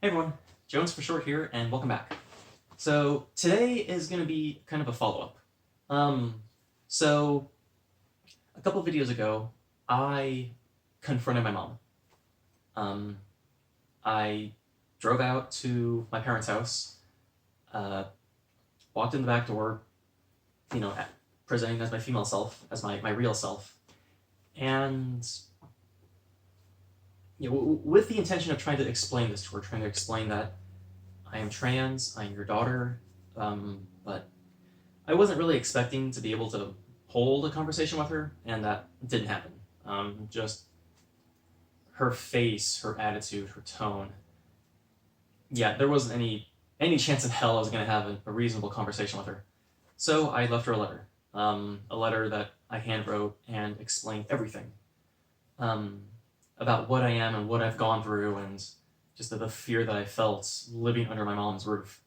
Hey everyone, JonesForShort here, and welcome back. So today is going to be kind of a follow-up. So a couple of videos ago, I confronted my mom. I drove out to my parents' house, walked in the back door, presenting as my female self, as my real self, and with the intention of trying to explain this to her, trying to explain that I am trans, I'm your daughter, but I wasn't really expecting to be able to hold a conversation with her, and that didn't happen. Just her face, her attitude, her tone. Yeah, there wasn't any chance in hell I was going to have a reasonable conversation with her. So I left her a letter that I hand wrote and explained everything about what I am and what I've gone through, and just the fear that I felt living under my mom's roof,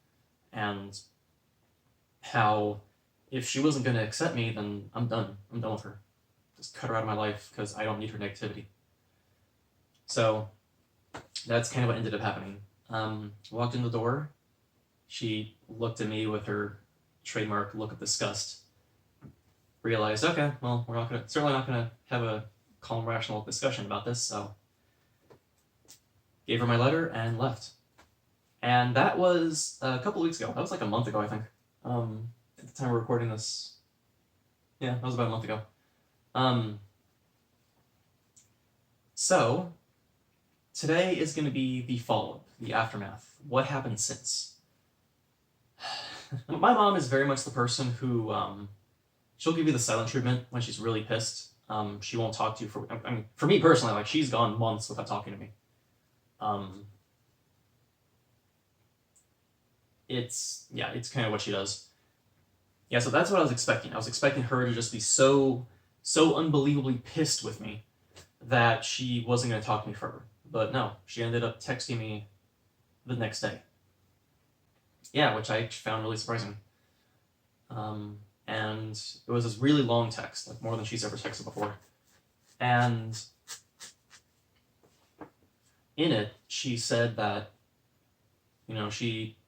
and how if she wasn't going to accept me, then I'm done. I'm done with her. Just cut her out of my life because I don't need her negativity. So that's kind of what ended up happening. Walked in the door. She looked at me with her trademark look of disgust. Realized, okay, well, we're certainly not gonna have a calm, rational discussion about this. So gave her my letter and left. And that was a couple of weeks ago. That was like a month ago, I think. At the time we're recording this, yeah, that was about a month ago. So today is going to be the follow-up, the aftermath. What happened since? My mom is very much the person who she'll give you the silent treatment when she's really pissed. She won't talk to you for me personally. Like, she's gone months without talking to me. It's kind of what she does. Yeah, so that's what I was expecting. I was expecting her to just be so unbelievably pissed with me that she wasn't going to talk to me further. But no, she ended up texting me the next day. Yeah, which I found really surprising. And it was this really long text, like more than she's ever texted before. And in it, she said that, she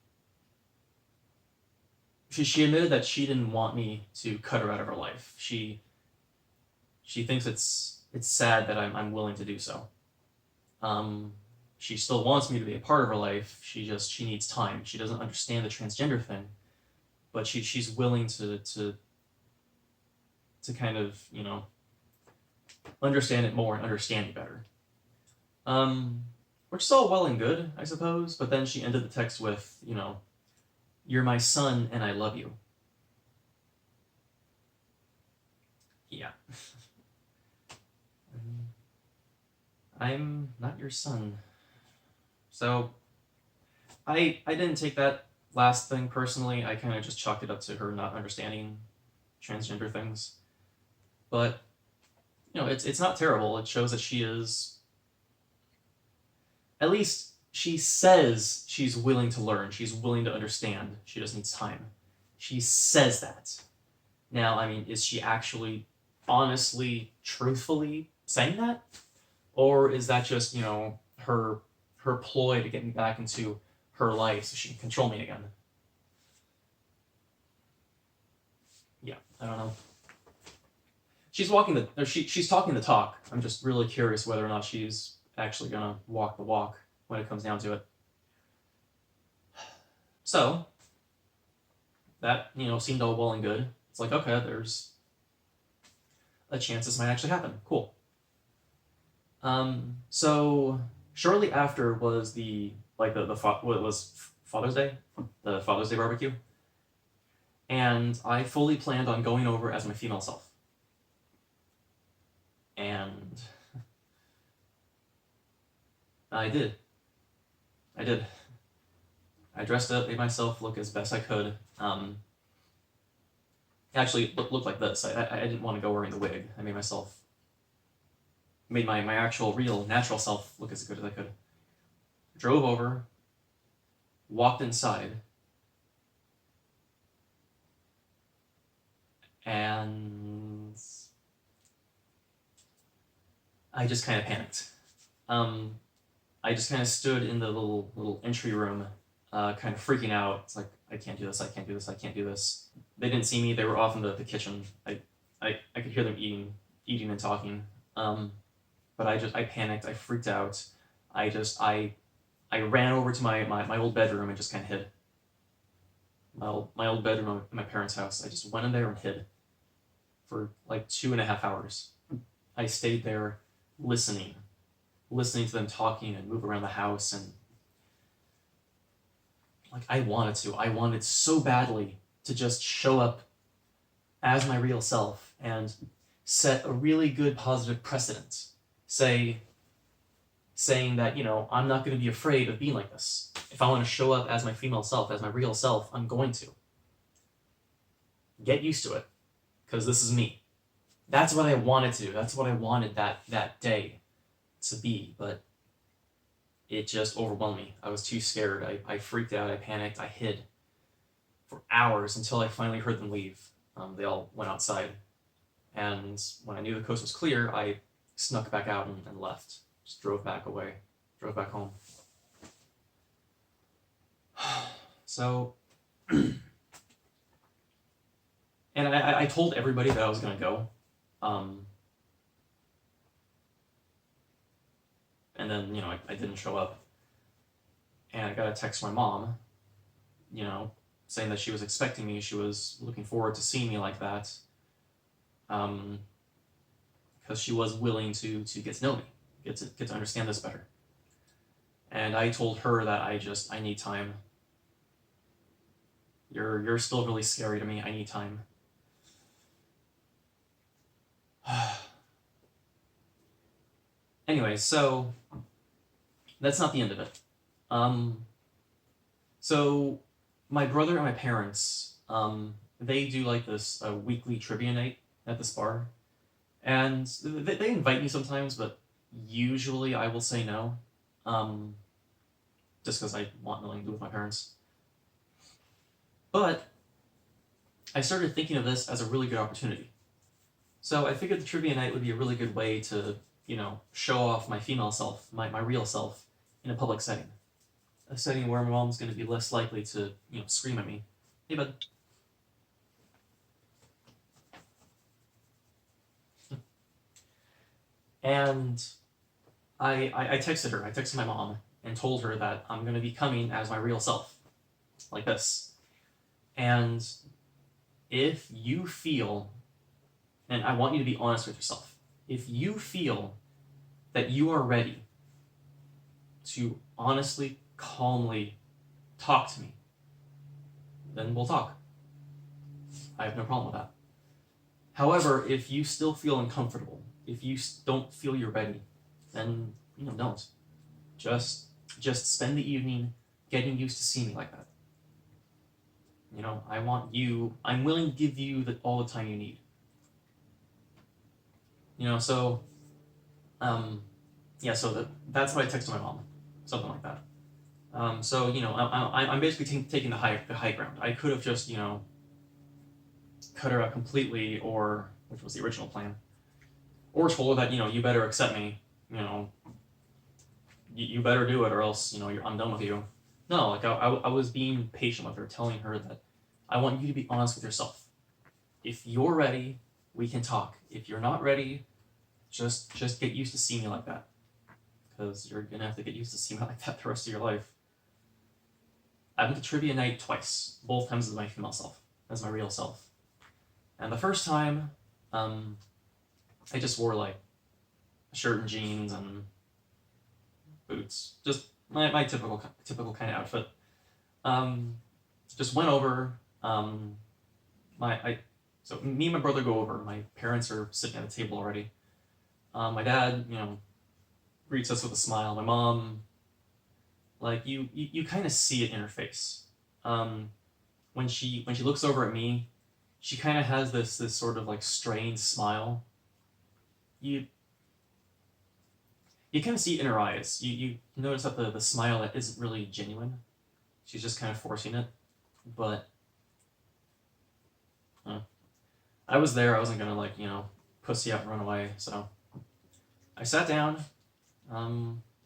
admitted that she didn't want me to cut her out of her life. She thinks it's sad that I'm willing to do so. She still wants me to be a part of her life. She needs time. She doesn't understand the transgender thing, but she's willing to kind of, understand it more and understand me better. Which is all well and good, I suppose, but then she ended the text with, "You're my son and I love you." Yeah. I'm not your son. So I didn't take that last thing personally. I kind of just chalked it up to her not understanding transgender things. But it's not terrible. It shows that she is, at least she says she's willing to learn. She's willing to understand. She just needs time. She says that. Now, I mean, is she actually honestly, truthfully saying that? Or is that just, her ploy to get me back into her life so she can control me again? Yeah, I don't know. She's talking the talk. I'm just really curious whether or not she's actually gonna walk the walk when it comes down to it. So that, seemed all well and good. It's like, okay, there's a chance this might actually happen. Cool. So shortly after was what was Father's Day? The Father's Day barbecue. And I fully planned on going over as my female self. And I did. I dressed up, made myself look as best I could. Actually, it looked like this. I didn't want to go wearing the wig. I made my actual, real, natural self look as good as I could. Drove over, walked inside, and I just kind of panicked. I just kind of stood in the little entry room, kind of freaking out. It's like, I can't do this, I can't do this, I can't do this. They didn't see me. They were off in the kitchen. I could hear them eating and talking. But I panicked. I freaked out. I ran over to my old bedroom and just kind of hid. My old bedroom in my parents' house. I just went in there and hid for like 2.5 hours. I stayed there listening to them talking and move around the house, and like I wanted so badly to just show up as my real self and set a really good positive precedent. Saying that, I'm not going to be afraid of being like this. If I want to show up as my female self, as my real self, I'm going to. Get used to it, because this is me. That's what I wanted to. That's what I wanted that day to be, but it just overwhelmed me. I was too scared. I freaked out. I panicked. I hid for hours until I finally heard them leave. They all went outside. And when I knew the coast was clear, I snuck back out and left. Just drove back home. So, and I told everybody that I was going to go. And then, I didn't show up. And I got a text from my mom, saying that she was expecting me. She was looking forward to seeing me like that. Because she was willing to get to know me, get to understand this better. And I told her that I need time. You're still really scary to me. I need time. Anyway, so that's not the end of it. So my brother and my parents, they do like this weekly trivia night at this bar, and they invite me sometimes, but usually I will say no, just because I want nothing to do with my parents. But I started thinking of this as a really good opportunity. So I figured the trivia night would be a really good way to, show off my female self, my real self, in a public setting. A setting where my mom's going to be less likely to, scream at me. Hey, bud. And I texted her. I texted my mom and told her that I'm going to be coming as my real self. Like this. And if you feel, and I want you to be honest with yourself, if you feel that you are ready to honestly, calmly talk to me, then we'll talk. I have no problem with that. However, if you still feel uncomfortable, if you don't feel you're ready, then, don't. Just spend the evening getting used to seeing me like that. I'm willing to give you all the time you need. So, that's what I texted my mom, something like that. So, I'm basically taking the high ground. I could have just, cut her out completely, which was the original plan, or told her that, you better accept me, you better do it, or else, I'm done with you. No, like, I was being patient with her, telling her that I want you to be honest with yourself. If you're ready, we can talk. If you're not ready, just get used to seeing me like that. Because you're going to have to get used to seeing me like that the rest of your life. I went to trivia night twice. Both times as my female self. As my real self. And the first time, I just wore, like, a shirt and jeans and boots. Just my typical kind of outfit. Just went over. So me and my brother go over. My parents are sitting at the table already. My dad, greets us with a smile. My mom, like, you kind of see it in her face. When she looks over at me, she kind of has this sort of like strained smile. You kind of see it in her eyes. You notice that the smile that isn't really genuine. She's just kind of forcing it. But I was there. I wasn't gonna, like, pussy out and run away. So I sat down.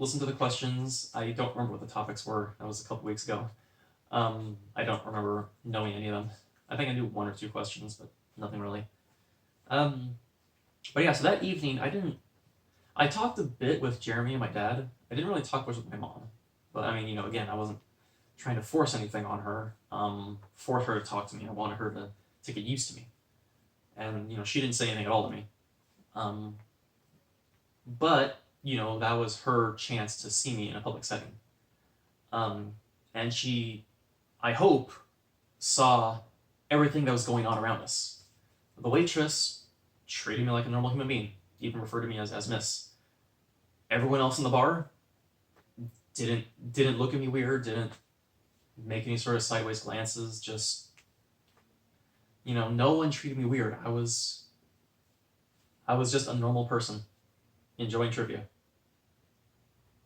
listened to the questions. I don't remember what the topics were. That was a couple weeks ago. I don't remember knowing any of them. I think I knew one or two questions, but nothing really. But yeah, so that evening, I talked a bit with Jeremy and my dad. I didn't really talk much with my mom. But I mean, again, I wasn't trying to force anything on her, force her to talk to me. I wanted her to get used to me. And, she didn't say anything at all to me. But, that was her chance to see me in a public setting. And she, I hope, saw everything that was going on around us. The waitress treated me like a normal human being, even referred to me as Miss. Everyone else in the bar didn't look at me weird, didn't make any sort of sideways glances, just, no one treated me weird. I was just a normal person enjoying trivia.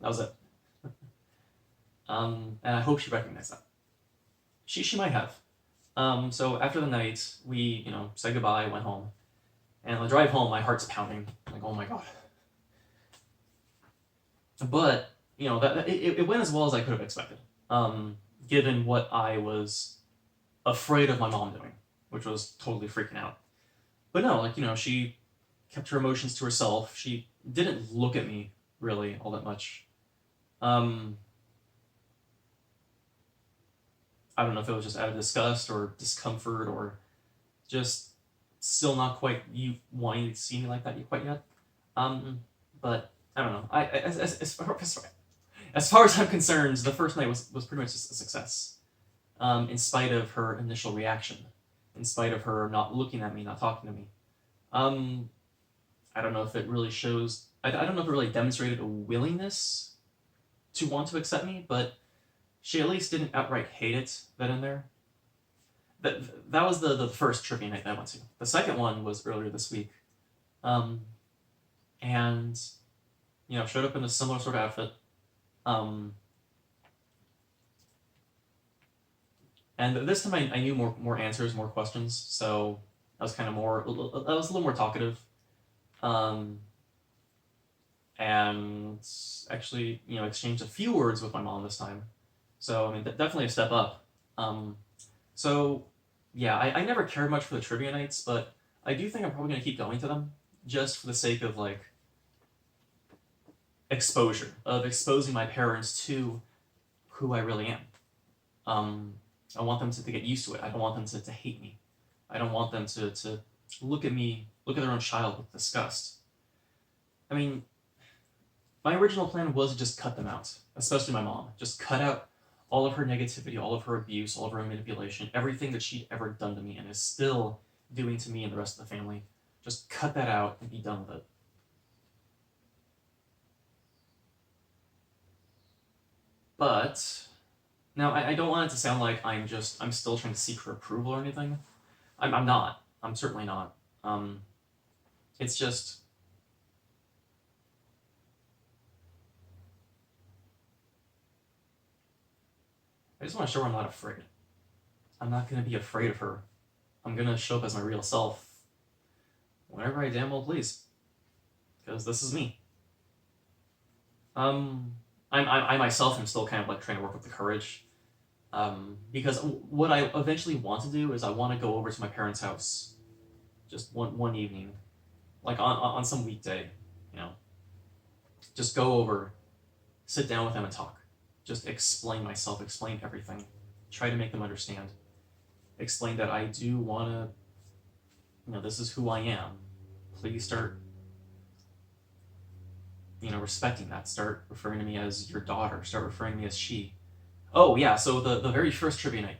That was it. And I hope she recognized that. She might have. So after the night, we, said goodbye, went home. And on the drive home, my heart's pounding. Like, oh my god. But, it went as well as I could have expected. Given what I was afraid of my mom doing, which was totally freaking out. But no, she kept her emotions to herself. She didn't look at me, really, all that much. I don't know if it was just out of disgust or discomfort or just still not quite you wanting to see me like that quite yet. But I don't know. As far as I'm concerned, the first night was pretty much just a success. In spite of her initial reaction, in spite of her not looking at me, not talking to me. I don't know if it really shows. I don't know if it really demonstrated a willingness to want to accept me, but she at least didn't outright hate it that in there. That was the first trivia night that I went to. The second one was earlier this week. And, showed up in a similar sort of outfit. And this time I knew more answers, more questions, so I was I was a little more talkative. And actually, exchanged a few words with my mom this time. So, I mean, definitely a step up. So, yeah, I never cared much for the trivia nights, but I do think I'm probably going to keep going to them, just for the sake of, exposure, of exposing my parents to who I really am. I want them to get used to it. I don't want them to hate me. I don't want them to look at me, look at their own child with disgust. I mean, my original plan was to just cut them out, especially my mom. Just cut out all of her negativity, all of her abuse, all of her manipulation, everything that she'd ever done to me and is still doing to me and the rest of the family. Just cut that out and be done with it. But now I don't want it to sound like I'm still trying to seek her approval or anything. I'm not. I'm certainly not. It's just I just want to show her I'm not afraid. I'm not going to be afraid of her. I'm going to show up as my real self whenever I damn well please. Because this is me. I myself am still kind of trying to work up the courage. Because what I eventually want to do is I want to go over to my parents' house just one evening. On some weekday, Just go over, sit down with them and talk. Just explain myself, explain everything. Try to make them understand. Explain that I do want to, this is who I am. Please start, respecting that. Start referring to me as your daughter. Start referring to me as she. Oh, yeah, so the very first trivia night,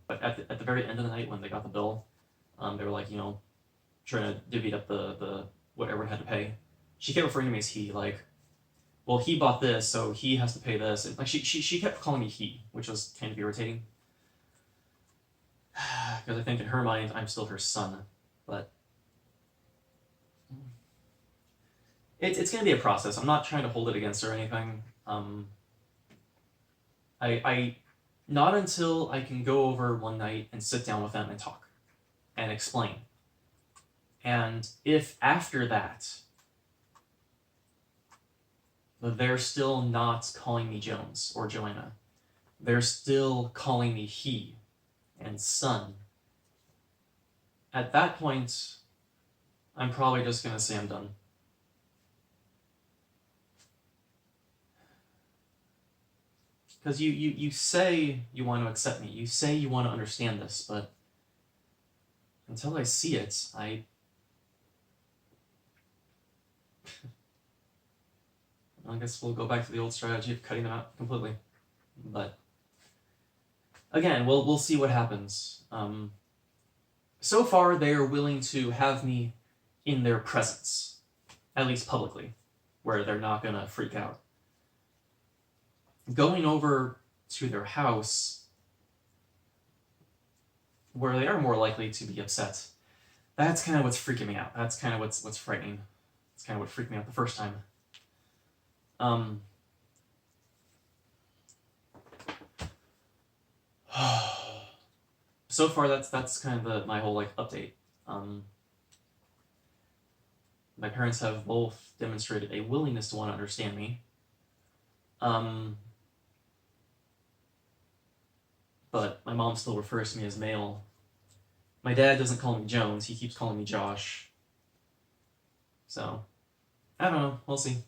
but at the very end of the night when they got the bill, they were trying to divvy up the what everyone had to pay. She kept referring to me as he, well, he bought this, so he has to pay this. And she kept calling me he, which was kind of irritating. Because I think in her mind, I'm still her son. But it's going to be a process. I'm not trying to hold it against her or anything. I not until I can go over one night and sit down with them and talk and explain. And if after that they're still not calling me Jones or Joanna. They're still calling me he and son. At that point, I'm probably just gonna say I'm done. Because you say you want to accept me, you say you want to understand this, but until I see it, I guess we'll go back to the old strategy of cutting them out completely. But again, we'll see what happens. So far, they are willing to have me in their presence, at least publicly, where they're not gonna freak out. Going over to their house, where they are more likely to be upset, that's kind of what's freaking me out. That's kind of what's frightening. It's kind of what freaked me out the first time. So far, that's kind of my whole update. My parents have both demonstrated a willingness to want to understand me. But my mom still refers to me as male. My dad doesn't call me Jones, he keeps calling me Josh. So, I don't know, we'll see.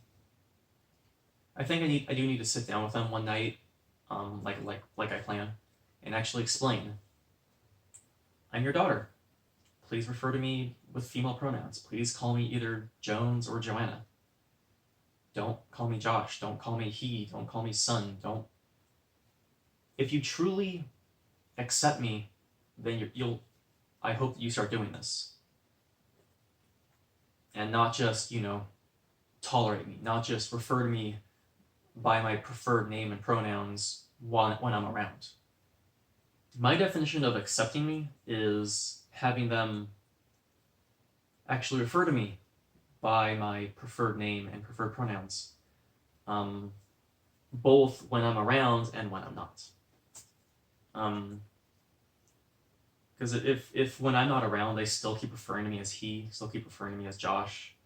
I think I do need to sit down with them one night, like I plan, and actually explain. I'm your daughter. Please refer to me with female pronouns. Please call me either Jones or Joanna. Don't call me Josh. Don't call me he. Don't call me son. Don't. If you truly accept me, then I hope that you start doing this. And not just, tolerate me. Not just refer to me by my preferred name and pronouns when I'm around. My definition of accepting me is having them actually refer to me by my preferred name and preferred pronouns, both when I'm around and when I'm not. Because if when I'm not around, they still keep referring to me as he, still keep referring to me as Josh,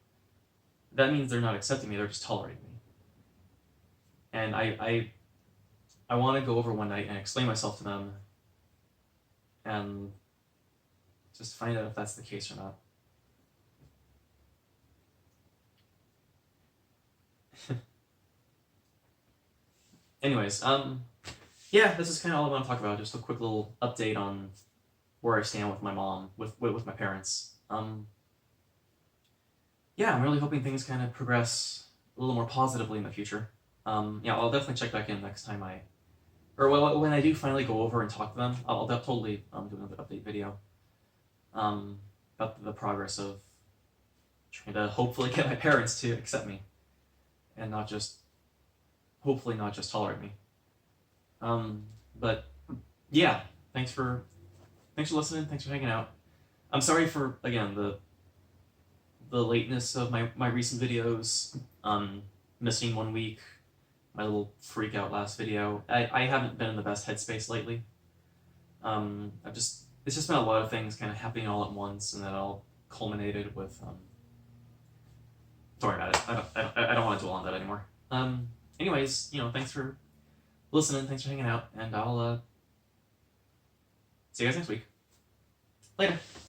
that means they're not accepting me, they're just tolerating me. And I want to go over one night and explain myself to them and just find out if that's the case or not. Anyways, yeah, this is kind of all I want to talk about. Just a quick little update on where I stand with my mom, with my parents. Yeah, I'm really hoping things kind of progress a little more positively in the future. Yeah, I'll definitely check back in next time when I do finally go over and talk to them. I'll totally do another update video about the progress of trying to hopefully get my parents to accept me and hopefully not just tolerate me. But yeah, thanks for listening. Thanks for hanging out. I'm sorry for, again, the lateness of my recent videos. Missing 1 week. My little freak out last video. I haven't been in the best headspace lately. It's just been a lot of things kind of happening all at once, and that all culminated with. Don't worry about it. I don't want to dwell on that anymore. Anyways, thanks for listening. Thanks for hanging out, and I'll see you guys next week. Later.